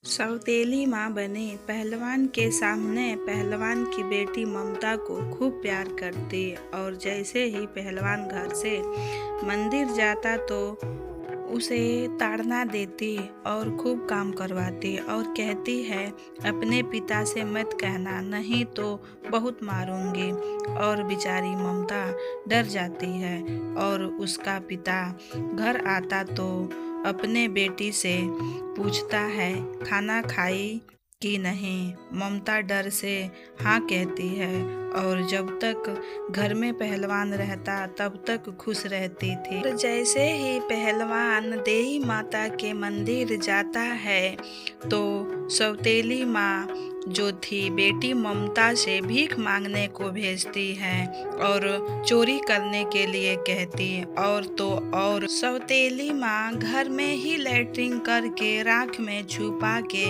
सौतेली माँ बने पहलवान के सामने पहलवान की बेटी ममता को खूब प्यार करती और जैसे ही पहलवान घर से मंदिर जाता तो उसे ताड़ना देती और खूब काम करवाती और कहती है अपने पिता से मत कहना नहीं तो बहुत मारूंगी। और बेचारी ममता डर जाती है और उसका पिता घर आता तो अपने बेटी से पूछता है खाना खाई कि नहीं। ममता डर से हाँ कहती है और जब तक घर में पहलवान रहता तब तक खुश रहती थी। और जैसे ही पहलवान देवी माता के मंदिर जाता है तो सौतेली माँ जो थी बेटी ममता से भीख मांगने को भेजती है और चोरी करने के लिए कहती और सौतेली माँ घर में ही लैट्रिन करके राख में छुपा के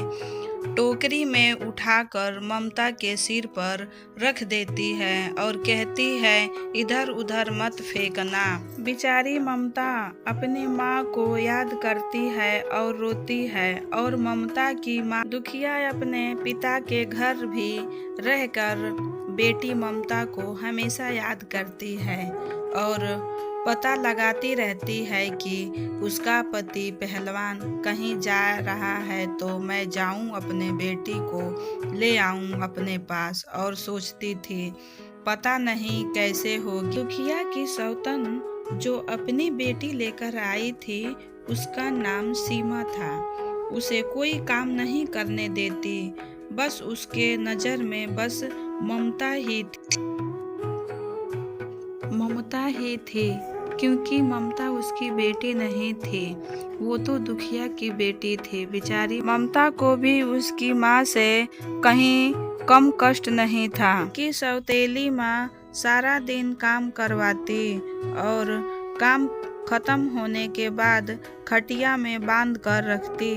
टोकरी में उठाकर ममता के सिर पर रख देती है और कहती है इधर उधर मत फेंकना। बेचारी ममता अपनी माँ को याद करती है और रोती है और ममता की माँ दुखिया अपने पिता के घर भी रहकर बेटी ममता को हमेशा याद करती है और पता लगाती रहती है कि उसका पति पहलवान कहीं जा रहा है तो मैं जाऊं अपने बेटी को ले आऊं अपने पास। और सोचती थी पता नहीं कैसे होगी। दुखिया की सौतन जो अपनी बेटी लेकर आई थी उसका नाम सीमा था। उसे कोई काम नहीं करने देती, बस उसके नज़र में बस ममता ही थी क्योंकि ममता उसकी बेटी नहीं थी, वो तो दुखिया की बेटी थी। बेचारी ममता को भी उसकी माँ से कहीं कम कष्ट नहीं था कि सौतेली माँ सारा दिन काम करवाती और काम खत्म होने के बाद खटिया में बांध कर रखती,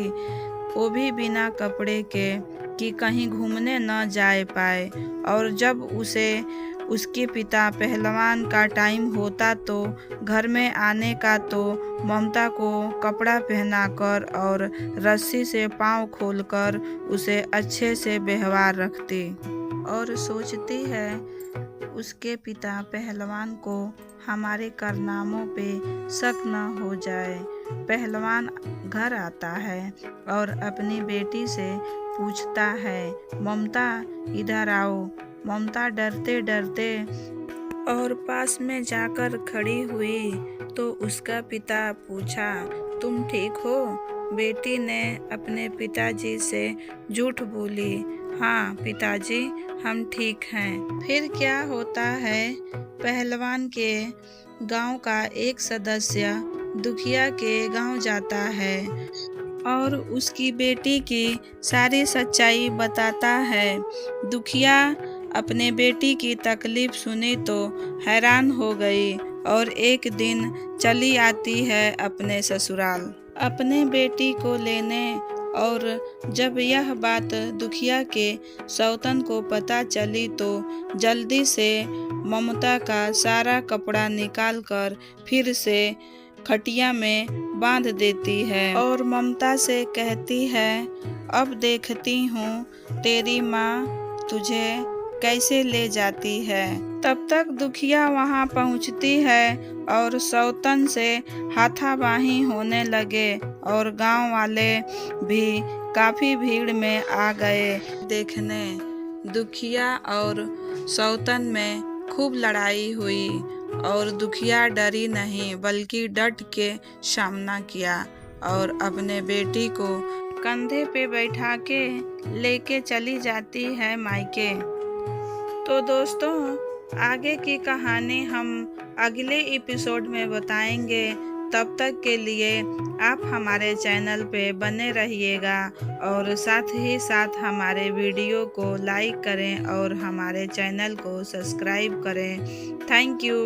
वो भी बिना कपड़े के कि कहीं घूमने न जा पाए। और जब उसके पिता पहलवान का टाइम होता तो घर में आने का तो ममता को कपड़ा पहनाकर और रस्सी से पाँव खोलकर उसे अच्छे से व्यवहार रखती और सोचती है उसके पिता पहलवान को हमारे कारनामों पे शक न हो जाए। पहलवान घर आता है और अपनी बेटी से पूछता है ममता इधर आओ। ममता डरते डरते और पास में जाकर खड़ी हुई तो उसका पिता पूछा तुम ठीक हो? बेटी ने अपने पिताजी से झूठ बोली हाँ पिताजी हम ठीक हैं। फिर क्या होता है पहलवान के गांव का एक सदस्य दुखिया के गांव जाता है और उसकी बेटी की सारी सच्चाई बताता है। दुखिया अपने बेटी की तकलीफ सुनी तो हैरान हो गई और एक दिन चली आती है अपने ससुराल अपने बेटी को लेने। और जब यह बात दुखिया के सौतन को पता चली तो जल्दी से ममता का सारा कपड़ा निकालकर फिर से खटिया में बांध देती है और ममता से कहती है अब देखती हूँ तेरी माँ तुझे कैसे ले जाती है। तब तक दुखिया वहाँ पहुँचती है और सौतन से हाथापाई होने लगे और गांव वाले भी काफ़ी भीड़ में आ गए देखने। दुखिया और सौतन में खूब लड़ाई हुई और दुखिया डरी नहीं बल्कि डट के सामना किया और अपने बेटी को कंधे पे बैठा के लेके चली जाती है मायके। तो दोस्तों आगे की कहानी हम अगले एपिसोड में बताएंगे। तब तक के लिए आप हमारे चैनल पे बने रहिएगा और साथ ही साथ हमारे वीडियो को लाइक करें और हमारे चैनल को सब्सक्राइब करें। Thank you.